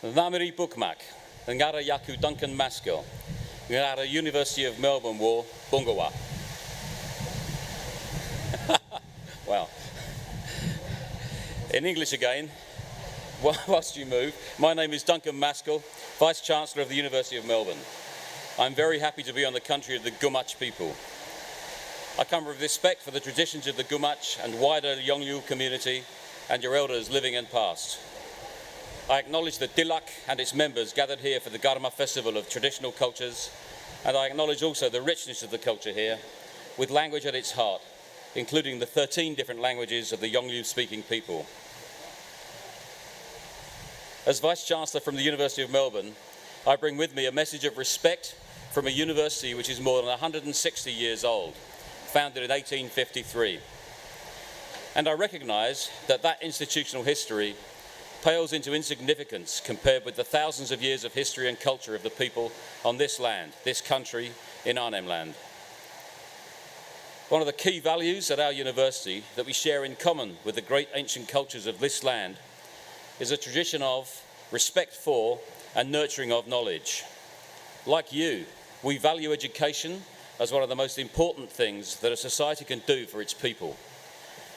Namiri Bookmak, Ngara Yaku Duncan Maskell, Ngara University of Melbourne War, Bungawa. Wow. In English again, whilst you move, my name is Duncan Maskell, Vice-Chancellor of the University of Melbourne. I'm very happy to be on the country of the Gumatj people. I come with respect for the traditions of the Gumatj and wider Yolngu community and your elders living and past. I acknowledge the Dilak and its members gathered here for the Garma festival of traditional cultures, and I acknowledge also the richness of the culture here, with language at its heart, including the 13 different languages of the Yolngu-speaking people. As Vice-Chancellor from the University of Melbourne, I bring with me a message of respect from a university which is more than 160 years old, founded in 1853. And I recognise that that institutional history pales into insignificance compared with the thousands of years of history and culture of the people on this land, this country, in Arnhem land. One of the key values at our university that we share in common with the great ancient cultures of this land is a tradition of respect for and nurturing of knowledge. Like you, we value education as one of the most important things that a society can do for its people.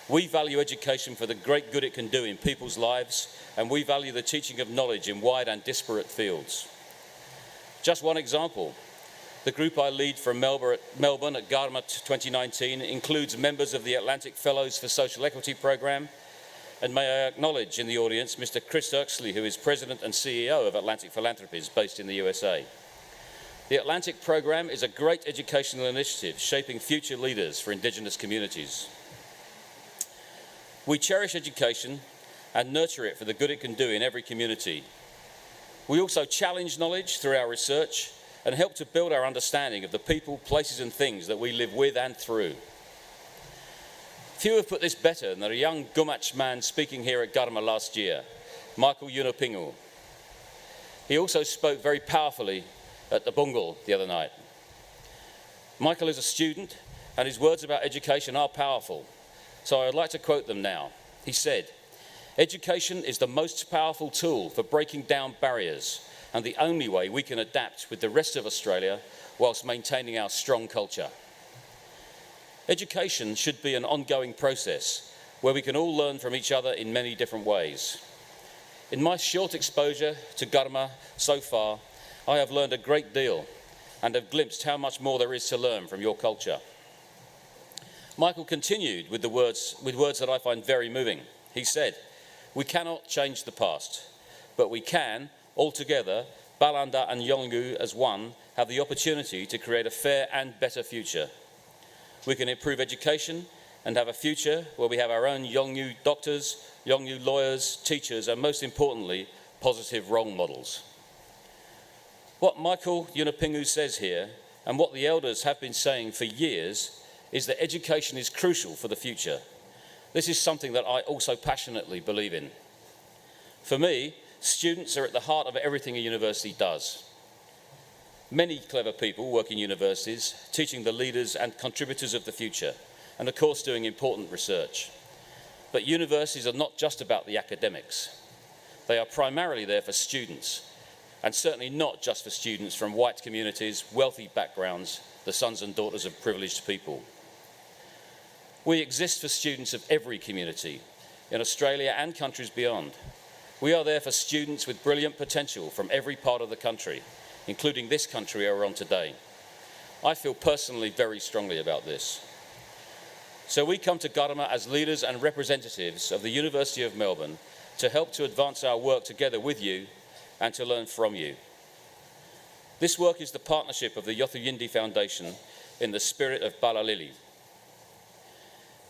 We value education for the great good it can do in people's lives, and we value the teaching of knowledge in wide and disparate fields. Just one example, the group I lead from Melbourne at Garma 2019 includes members of the Atlantic Fellows for Social Equity Programme, and may I acknowledge in the audience Mr. Chris Urksley, who is President and CEO of Atlantic Philanthropies based in the USA. The Atlantic Programme is a great educational initiative shaping future leaders for Indigenous communities. We cherish education and nurture it for the good it can do in every community. We also challenge knowledge through our research and help to build our understanding of the people, places and things that we live with and through. Few have put this better than a young Gumatj man speaking here at Garma last year, Michael Yunupingu. He also spoke very powerfully at the Bungal the other night. Michael is a student and his words about education are powerful, so I would like to quote them now. He said, "Education is the most powerful tool for breaking down barriers and the only way we can adapt with the rest of Australia whilst maintaining our strong culture. Education should be an ongoing process where we can all learn from each other in many different ways. In my short exposure to Garma so far, I have learned a great deal and have glimpsed how much more there is to learn from your culture." Michael continued with words that I find very moving. He said, "We cannot change the past, but we can, all together, Balanda and Yolngu as one, have the opportunity to create a fair and better future. We can improve education and have a future where we have our own Yolngu doctors, Yolngu lawyers, teachers, and most importantly, positive role models." What Michael Yunupingu says here, and what the elders have been saying for years, is that education is crucial for the future. This is something that I also passionately believe in. For me, students are at the heart of everything a university does. Many clever people work in universities, teaching the leaders and contributors of the future, and of course doing important research. But universities are not just about the academics. They are primarily there for students, and certainly not just for students from white communities, wealthy backgrounds, the sons and daughters of privileged people. We exist for students of every community, in Australia and countries beyond. We are there for students with brilliant potential from every part of the country, including this country we're on today. I feel personally very strongly about this. So we come to Garma as leaders and representatives of the University of Melbourne to help to advance our work together with you and to learn from you. This work is the partnership of the Yothu Yindi Foundation in the spirit of Balalili.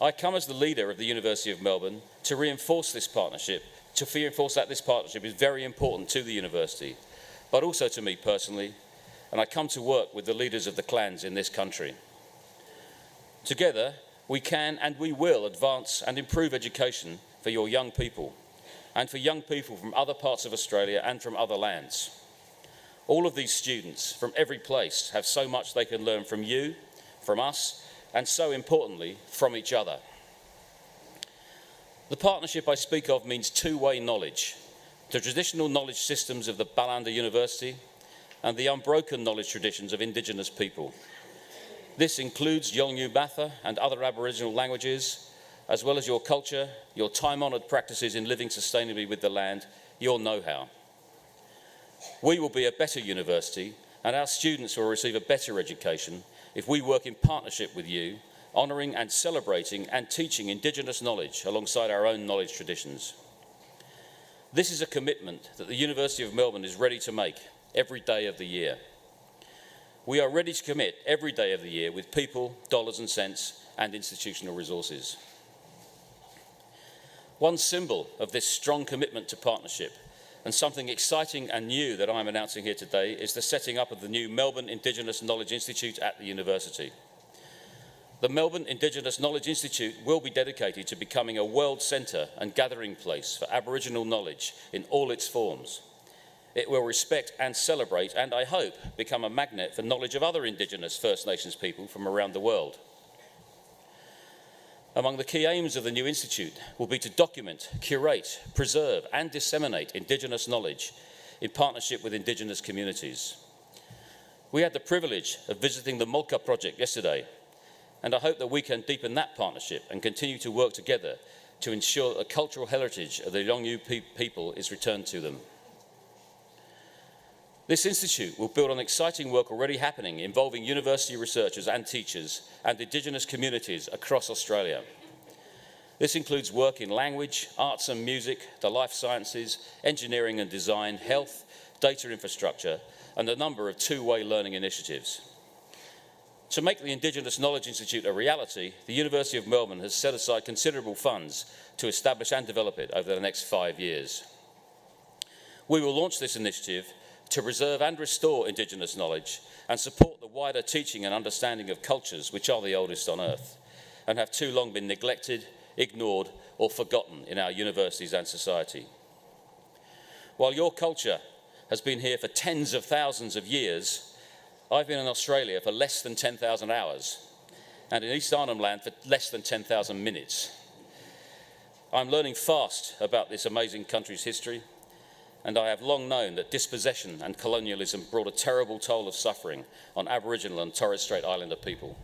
I come as the leader of the University of Melbourne to reinforce this partnership, that this partnership is very important to the university, but also to me personally, and I come to work with the leaders of the clans in this country. Together, we can and we will advance and improve education for your young people, and for young people from other parts of Australia and from other lands. All of these students from every place have so much they can learn from you, from us, and so importantly, from each other. The partnership I speak of means two-way knowledge. the traditional knowledge systems of the Balanda University, and the unbroken knowledge traditions of Indigenous people. This includes Yolngu Matha and other Aboriginal languages, as well as your culture, your time-honoured practices in living sustainably with the land, your know-how. We will be a better university, and our students will receive a better education if we work in partnership with you, honouring and celebrating and teaching Indigenous knowledge alongside our own knowledge traditions. This is a commitment that the University of Melbourne is ready to make every day of the year. We are ready to commit every day of the year with people, dollars and cents, and institutional resources. One symbol of this strong commitment to partnership, and something exciting and new that I'm announcing here today, is the setting up of the new Melbourne Indigenous Knowledge Institute at the university. The Melbourne Indigenous Knowledge Institute will be dedicated to becoming a world centre and gathering place for Aboriginal knowledge in all its forms. It will respect and celebrate, and I hope, become a magnet for knowledge of other Indigenous First Nations people from around the world. Among the key aims of the new institute will be to document, curate, preserve and disseminate Indigenous knowledge in partnership with Indigenous communities. We had the privilege of visiting the Mulka project yesterday, and I hope that we can deepen that partnership and continue to work together to ensure that the cultural heritage of the Yolngu people is returned to them. This institute will build on exciting work already happening involving university researchers and teachers and Indigenous communities across Australia. This includes work in language, arts and music, the life sciences, engineering and design, health, data infrastructure, and a number of two-way learning initiatives. To make the Indigenous Knowledge Institute a reality, the University of Melbourne has set aside considerable funds to establish and develop it over the next 5 years. We will launch this initiative to preserve and restore Indigenous knowledge and support the wider teaching and understanding of cultures which are the oldest on earth and have too long been neglected, ignored or forgotten in our universities and society. While your culture has been here for tens of thousands of years, I've been in Australia for less than 10,000 hours and in East Arnhem land for less than 10,000 minutes. I'm learning fast about this amazing country's history, and I have long known that dispossession and colonialism brought a terrible toll of suffering on Aboriginal and Torres Strait Islander people.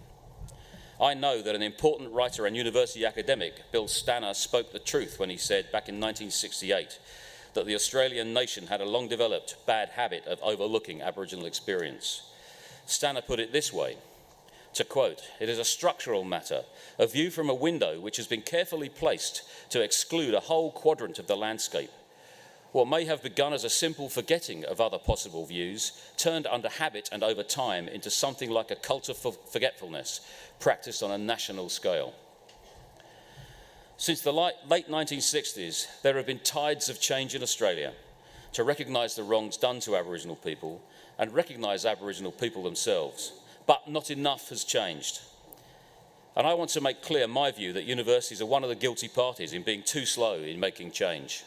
I know that an important writer and university academic, Bill Stanner, spoke the truth when he said back in 1968 that the Australian nation had a long-developed bad habit of overlooking Aboriginal experience. Stanner put it this way, to quote, "It is a structural matter, a view from a window which has been carefully placed to exclude a whole quadrant of the landscape. What may have begun as a simple forgetting of other possible views turned under habit and over time into something like a cult of forgetfulness practiced on a national scale." Since the late 1960s, there have been tides of change in Australia to recognise the wrongs done to Aboriginal people and recognise Aboriginal people themselves. But not enough has changed. And I want to make clear my view that universities are one of the guilty parties in being too slow in making change.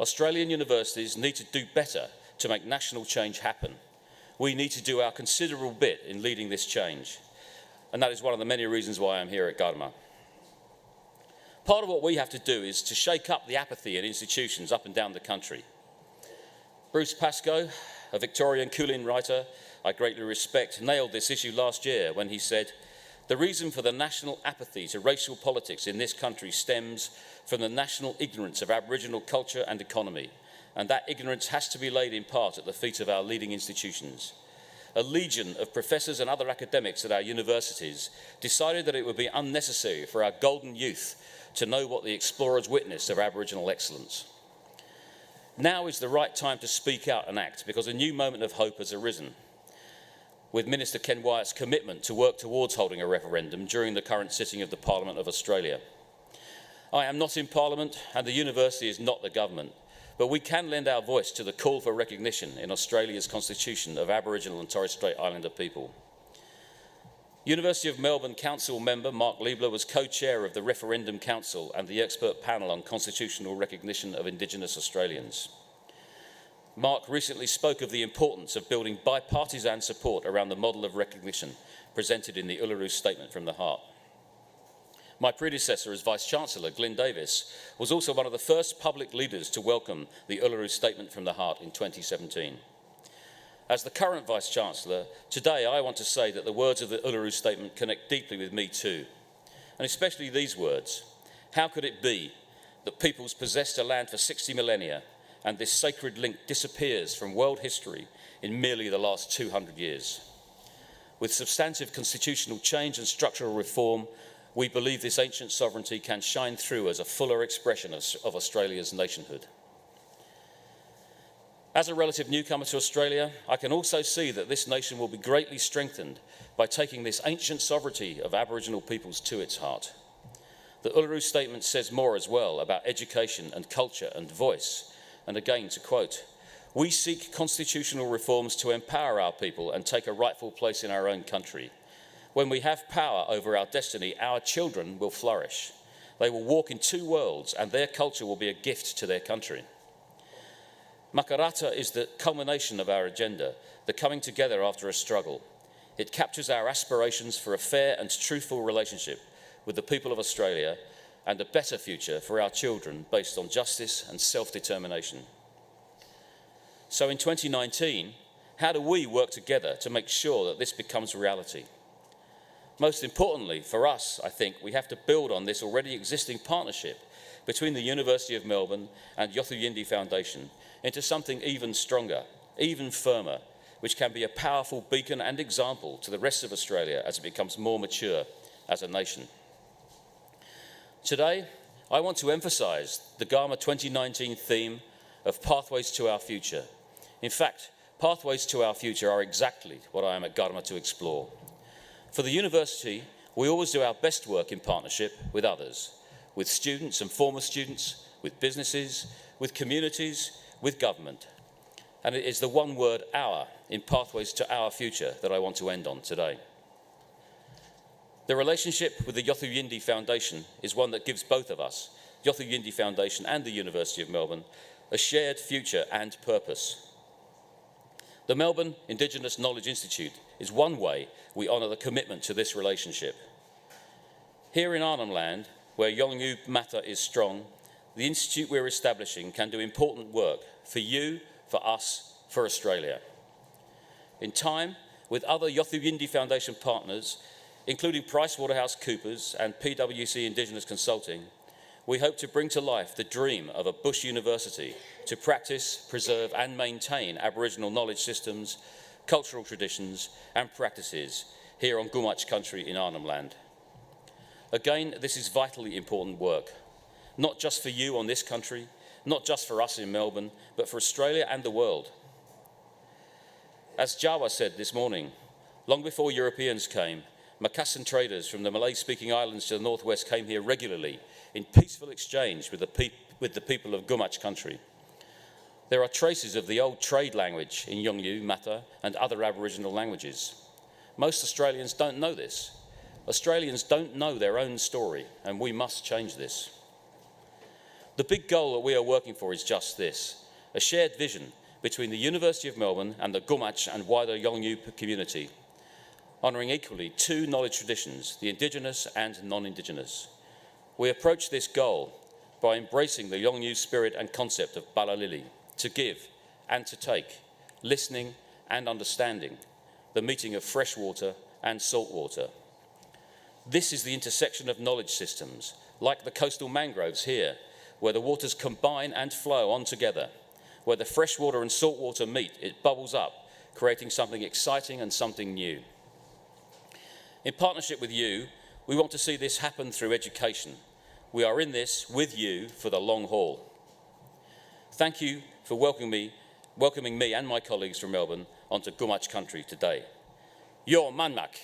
Australian universities need to do better to make national change happen. We need to do our considerable bit in leading this change. And that is one of the many reasons why I'm here at Garma. Part of what we have to do is to shake up the apathy in institutions up and down the country. Bruce Pascoe, a Victorian Kulin writer I greatly respect, nailed this issue last year when he said, "The reason for the national apathy to racial politics in this country stems from the national ignorance of Aboriginal culture and economy, and that ignorance has to be laid in part at the feet of our leading institutions. A legion of professors and other academics at our universities decided that it would be unnecessary for our golden youth to know what the explorers witnessed of Aboriginal excellence. Now is the right time to speak out and act, because a new moment of hope has arisen, with Minister Ken Wyatt's commitment to work towards holding a referendum during the current sitting of the Parliament of Australia. I am not in Parliament and the university is not the government, but we can lend our voice to the call for recognition in Australia's constitution of Aboriginal and Torres Strait Islander people. University of Melbourne Council member Mark Liebler was co-chair of the Referendum Council and the expert panel on constitutional recognition of Indigenous Australians. Mark recently spoke of the importance of building bipartisan support around the model of recognition presented in the Uluru Statement from the Heart. My predecessor as Vice-Chancellor, Glyn Davis, was also one of the first public leaders to welcome the Uluru Statement from the Heart in 2017. As the current Vice-Chancellor, today I want to say that the words of the Uluru Statement connect deeply with me too, and especially these words. How could it be that peoples possessed a land for 60 millennia and this sacred link disappears from world history in merely the last 200 years? With substantive constitutional change and structural reform, we believe this ancient sovereignty can shine through as a fuller expression of Australia's nationhood. As a relative newcomer to Australia, I can also see that this nation will be greatly strengthened by taking this ancient sovereignty of Aboriginal peoples to its heart. The Uluru Statement says more as well about education and culture and voice. And again, to quote, "We seek constitutional reforms to empower our people and take a rightful place in our own country. When we have power over our destiny, our children will flourish. They will walk in two worlds and their culture will be a gift to their country." Makarata is the culmination of our agenda, the coming together after a struggle. It captures our aspirations for a fair and truthful relationship with the people of Australia and a better future for our children based on justice and self-determination. So in 2019, how do we work together to make sure that this becomes reality? Most importantly, for us, I think, we have to build on this already existing partnership between the University of Melbourne and Yothu Yindi Foundation into something even stronger, even firmer, which can be a powerful beacon and example to the rest of Australia as it becomes more mature as a nation. Today, I want to emphasise the Garma 2019 theme of Pathways to Our Future. In fact, pathways to our future are exactly what I am at Garma to explore. For the university, we always do our best work in partnership with others, with students and former students, with businesses, with communities, with government. And it is the one word, our, in Pathways to Our Future that I want to end on today. The relationship with the Yothu Yindi Foundation is one that gives both of us, Yothu Yindi Foundation and the University of Melbourne, a shared future and purpose. The Melbourne Indigenous Knowledge Institute is one way we honour the commitment to this relationship. Here in Arnhem land, where Yolngu Matha is strong, the institute we're establishing can do important work for you, for us, for Australia. In time, with other Yothu Yindi Foundation partners, including PricewaterhouseCoopers and PwC Indigenous Consulting, we hope to bring to life the dream of a bush university to practice, preserve and maintain Aboriginal knowledge systems, cultural traditions and practices here on Gumach country in Arnhem land. Again, this is vitally important work, not just for you on this country, not just for us in Melbourne, but for Australia and the world. As Jawa said this morning, long before Europeans came, Macassan traders from the Malay-speaking islands to the northwest came here regularly in peaceful exchange with the people of Gumach country. There are traces of the old trade language in Yolngu, Matha and other Aboriginal languages. Most Australians don't know this. Australians don't know their own story, and we must change this. The big goal that we are working for is just this, a shared vision between the University of Melbourne and the Gumach and wider Yolngu community, honouring equally two knowledge traditions, the Indigenous and non-Indigenous. We approach this goal by embracing the Yolngu spirit and concept of Balalili, to give and to take, listening and understanding, the meeting of fresh water and salt water. This is the intersection of knowledge systems, like the coastal mangroves here, where the waters combine and flow on together. Where the fresh water and salt water meet, it bubbles up, creating something exciting and something new. In partnership with you, we want to see this happen through education. We are in this with you for the long haul. Thank you for welcoming me and my colleagues from Melbourne onto Gumach country today. Yo Manmak.